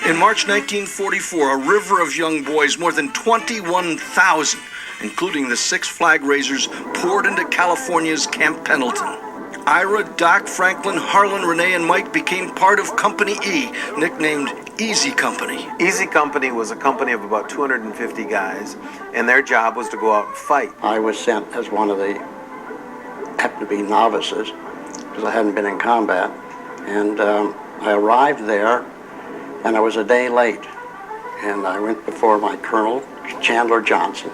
In March 1944, a river of young boys, more than 21,000, including the 6 flag raisers, poured into California's Camp Pendleton. Ira, Doc, Franklin, Harlan, Renee, and Mike became part of Company E, nicknamed Easy Company. Easy Company was a company of about 250 guys, and their job was to go out and fight. I was sent as one of the, happened to be novices, because I hadn't been in combat, and I arrived there, and I was a day late, and I went before my colonel, Chandler Johnson,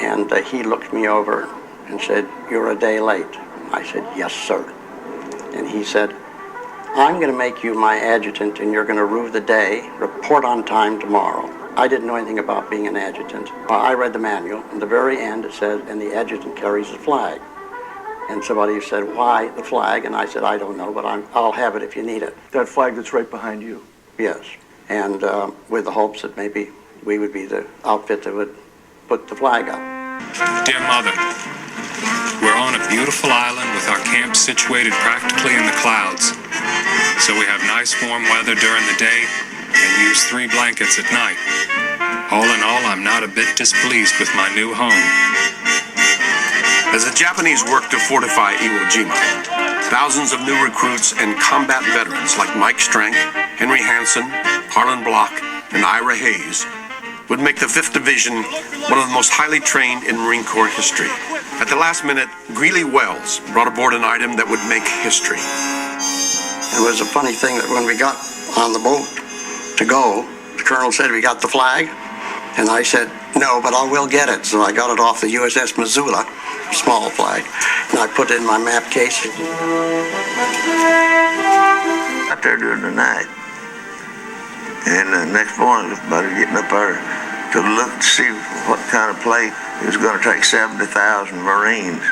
and he looked me over and said, "You're a day late." I said, "Yes, sir." And he said, "I'm going to make you my adjutant, and you're going to rue the day, report on time tomorrow." I didn't know anything about being an adjutant. I read the manual. At the very end, it said, "And the adjutant carries the flag." And somebody said, "Why the flag?" And I said, "I don't know, but I'll have it if you need it." That flag that's right behind you? Yes. And with the hopes that maybe we would be the outfit that would put the flag up. Dear Mother, we're on a beautiful island with our camp situated practically in the clouds. So we have nice warm weather during the day and use 3 blankets at night. All in all, I'm not a bit displeased with my new home. As the Japanese worked to fortify Iwo Jima, thousands of new recruits and combat veterans like Mike Strank, Henry Hansen, Harlan Block, and Ira Hayes would make the 5th Division one of the most highly trained in Marine Corps history. At the last minute, Greeley Wells brought aboard an item that would make history. It was a funny thing that when we got on the boat to go, the colonel said, "We got the flag?" And I said, "No, but I will get it." So I got it off the USS Missoula, small flag, and I put it in my map case. Out there during the night. And the next morning, everybody getting up there to look to see what kind of plate it was going to take 70,000 Marines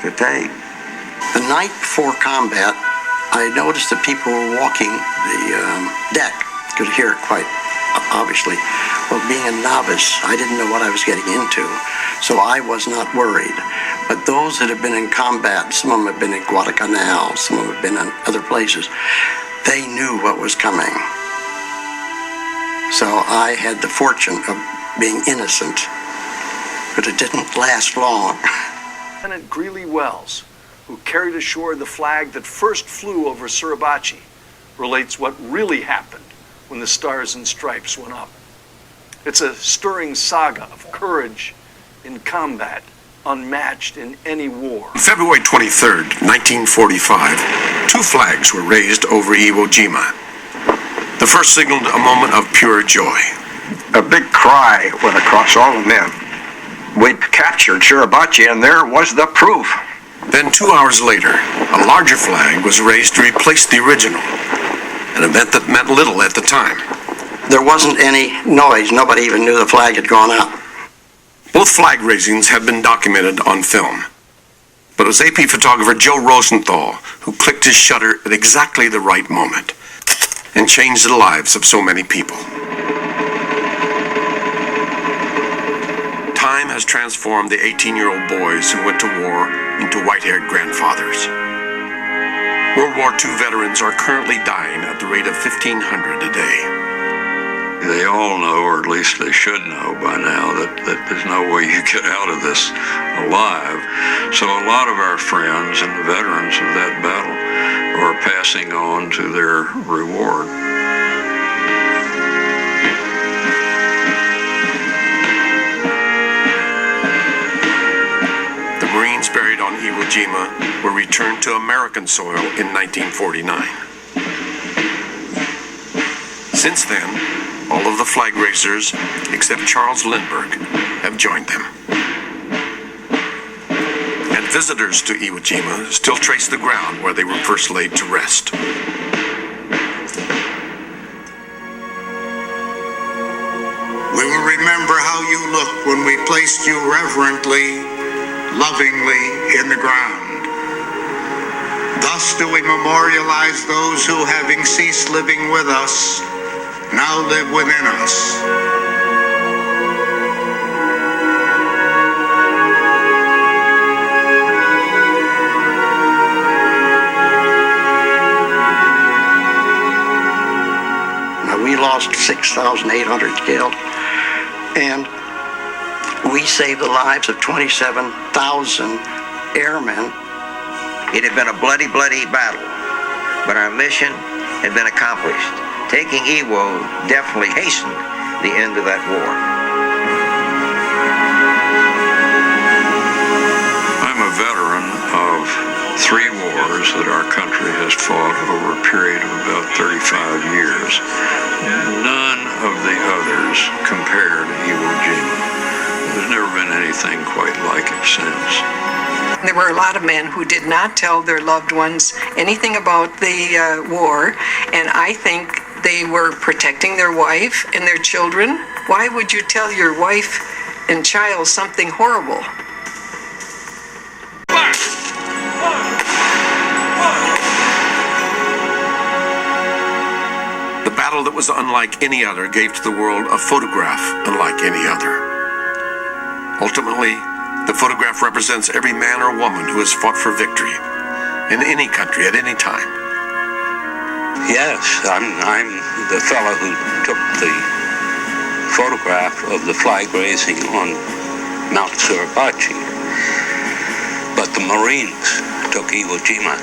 to take. The night before combat, I noticed that people were walking the deck. Could hear it quite obviously. Well, being a novice, I didn't know what I was getting into, so I was not worried. But those that have been in combat, some of them have been in Guadalcanal, some of them have been in other places, they knew what was coming. So I had the fortune of being innocent, but it didn't last long. Lieutenant Greeley Wells, who carried ashore the flag that first flew over Suribachi, relates what really happened when the Stars and Stripes went up. It's a stirring saga of courage in combat, unmatched in any war. On February 23rd, 1945, 2 flags were raised over Iwo Jima. The first signaled a moment of pure joy. A big cry went across all the men. We'd captured Suribachi, and there was the proof. Then 2 hours later, a larger flag was raised to replace the original, an event that meant little at the time. There wasn't any noise. Nobody even knew the flag had gone up. Both flag raisings have been documented on film. But it was AP photographer Joe Rosenthal who clicked his shutter at exactly the right moment and changed the lives of so many people. Time has transformed the 18-year-old boys who went to war into white-haired grandfathers. World War II veterans are currently dying at the rate of 1,500 a day. They all know, or at least they should know by now, that there's no way you get out of this alive. So a lot of our friends and the veterans of that battle are passing on to their reward. The Marines buried on Iwo Jima were returned to American soil in 1949. Since then, all of the flag raisers, except Charles Lindbergh, have joined them. And visitors to Iwo Jima still trace the ground where they were first laid to rest. We will remember how you looked when we placed you reverently, lovingly in the ground. Thus do we memorialize those who, having ceased living with us, now live within us. lost 6,800 killed. And we saved the lives of 27,000 airmen. It had been a bloody, bloody battle, but our mission had been accomplished. Taking Iwo definitely hastened the end of that war. I'm a veteran of 3 wars that our country has fought over a period of about 35 years. None of the others compare to Iwo Jima. There's never been anything quite like it since. There were a lot of men who did not tell their loved ones anything about the war, and I think they were protecting their wife and their children. Why would you tell your wife and child something horrible? The battle that was unlike any other gave to the world a photograph unlike any other. Ultimately, the photograph represents every man or woman who has fought for victory in any country at any time. Yes, I'm the fellow who took the photograph of the flag raising on Mount Suribachi. But the Marines took Iwo Jima.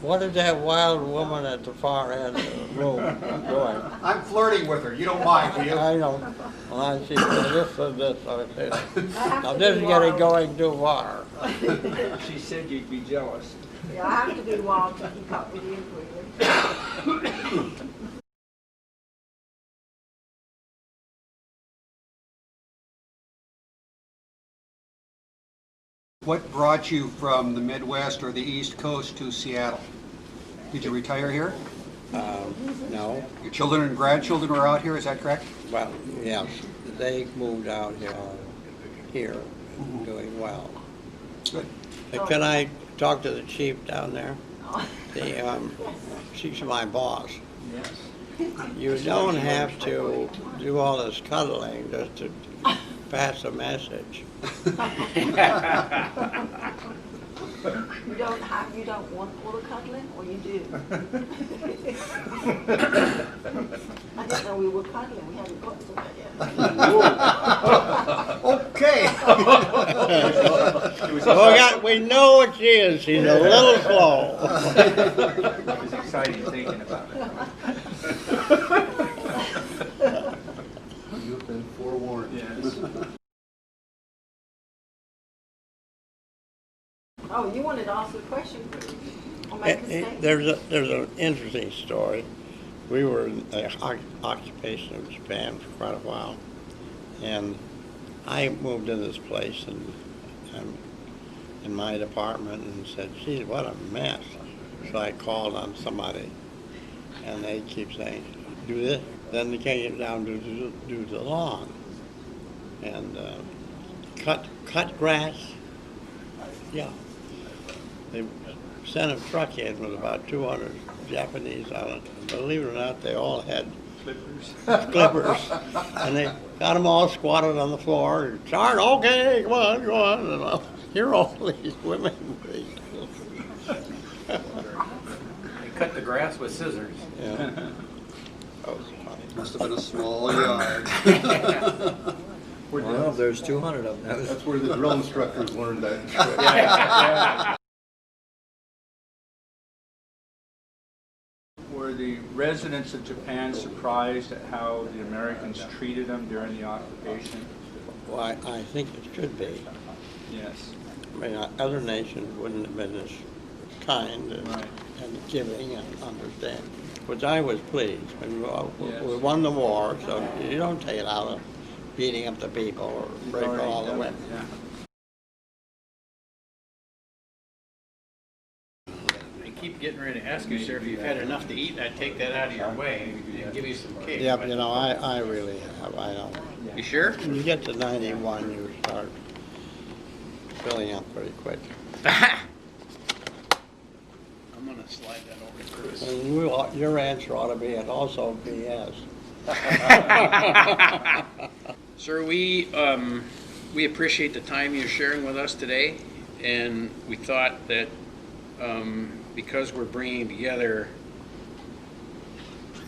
What is that wild woman at the far end of the room doing? I'm flirting with her. You don't mind, do you? I know. Well, she said this and this. I said, now this is getting going too far. She said you'd be jealous. Yeah, I have to be wild to keep up with you, Greeley. What brought you from the Midwest or the East Coast to Seattle? Did you retire here? No. Your children and grandchildren were out here, is that correct? Well, yes. They moved out here, doing well. Good. Can I talk to the chief down there? She's my boss. Yes. You don't have to do all this cuddling just to pass a message. You don't want all the cuddling, or you do? I didn't know we were cuddling. We hadn't got to that yet. Okay. We know what she is. She's a little slow. It was exciting thinking about it. You've been forewarned. Yes. Oh, you wanted to ask a question? Or make a statement? There's an interesting story. We were in the occupation of Japan for quite a while, and I moved in this place and in my department and said, "Geez, what a mess!" So I called on somebody, and they keep saying, "Do this." Then they came down to do the lawn and cut grass. Yeah. They sent a truck in with about 200 Japanese on it. And believe it or not, they all had clippers. And they got them all squatted on the floor. Sergeant, okay, come on. And I'll hear all these women. They cut the grass with scissors. Yeah. That was funny. Must have been a small yard. Well, there's 200 of them. That's where the drill instructors learned that. Yeah. Were the residents of Japan surprised at how the Americans treated them during the occupation? Well, I think it should be. Yes. I mean, other nations wouldn't have been as kind and, Right. and giving and understanding. Which I was pleased. When Yes. we won the war, so you don't take it out of beating up the people or breaking all the women. Yeah. keep getting ready to ask you, sir, if you've had enough to eat, and I'd take that out of your way and give you some cake. Yep, but- you know, I really have. I don't. You sure? When you get to 91, you start filling up pretty quick. I'm gonna slide that over to Chris. And your answer ought to be, it also BS. Sir, we appreciate the time you're sharing with us today, and we thought that because we're bringing together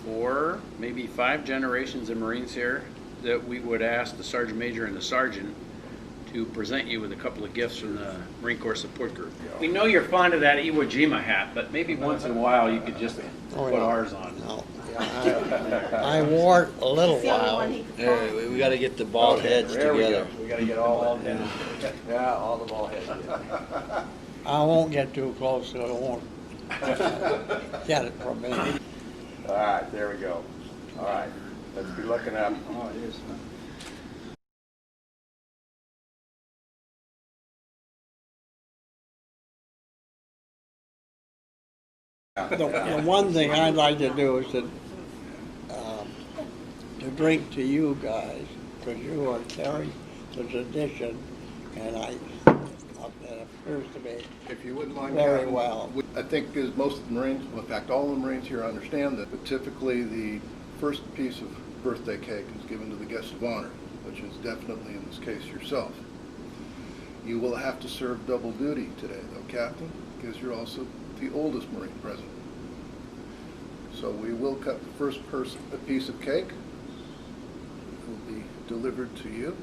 4, maybe 5 generations of Marines here, that we would ask the Sergeant Major and the Sergeant to present you with a couple of gifts from the Marine Corps Support Group. We know you're fond of that Iwo Jima hat, but maybe once in a while you could just put ours on. No. I wore it a little while. We got to get the bald heads There we together. go. We got to get all heads. Yeah, all the bald heads. I won't get too close, so it won't get it from me. All right, there we go. All right, let's be looking up. Oh, it is. The one thing I'd like to do is to drink to you guys, because you are carrying the tradition, and it appears to be If you wouldn't mind, very Captain, well. I think as most of the Marines, well, in fact, all the Marines here understand that, but typically the first piece of birthday cake is given to the guest of honor, which is definitely in this case yourself. You will have to serve double duty today, though, Captain, because you're also the oldest Marine present. So we will cut the first piece of cake. It will be delivered to you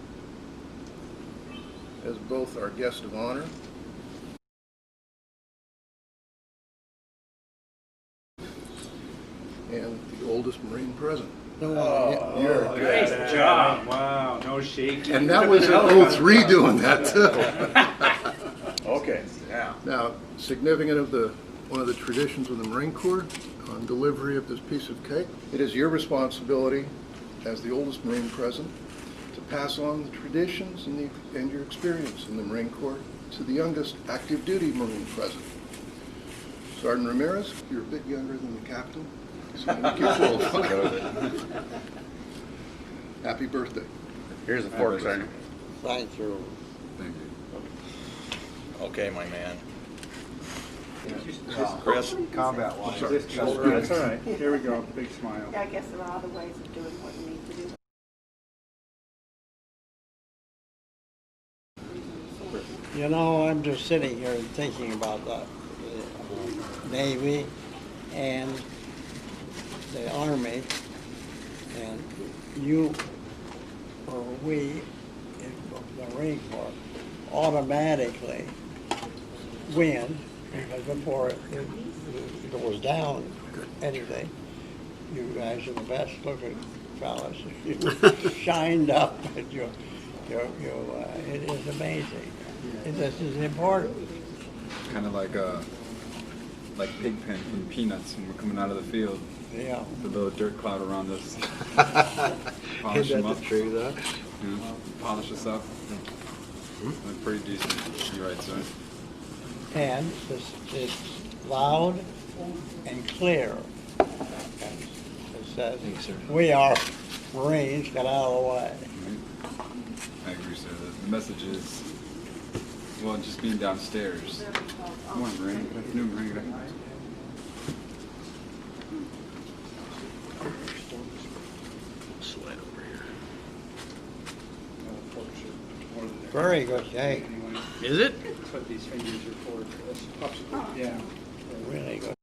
as both our guest of honor and the oldest Marine present. Oh, you're Nice job. Wow, no shaking. And that was at 03 doing that too. Okay, yeah. Now, significant of one of the traditions of the Marine Corps on delivery of this piece of cake, it is your responsibility as the oldest Marine present to pass on the traditions and your experience in the Marine Corps to the youngest active duty Marine present. Sergeant Ramirez, you're a bit younger than the captain, so I'm gonna keep you old. Happy birthday. Here's the fork, Sergeant. Thank you. Thank you. Okay, my man. Chris? Combat line. Sorry. That's all right. Here we go. Big smile. I guess there are other ways of doing what you need to do. You know, I'm just sitting here and thinking about the Navy and the Army, and you or we in the Marine Corps automatically win, because before it goes down anything, you guys are the best looking fellas. You shined up, and it is amazing. This is important. Kind of like Pigpen from Peanuts when we're coming out of the field. Yeah. The little dirt cloud around us. Is that the tree, though? Yeah, polish us up. They're pretty decent. You're right, sir. And it's loud and clear. And it says, we are Marines, get out of the way. I agree, sir. The message is, well, just being downstairs. Good morning, Marine. Good afternoon, Marine. Good afternoon. Slide over here. Very good cake. Is it? That's what these fingers are for. That's popsicle. Yeah. Really good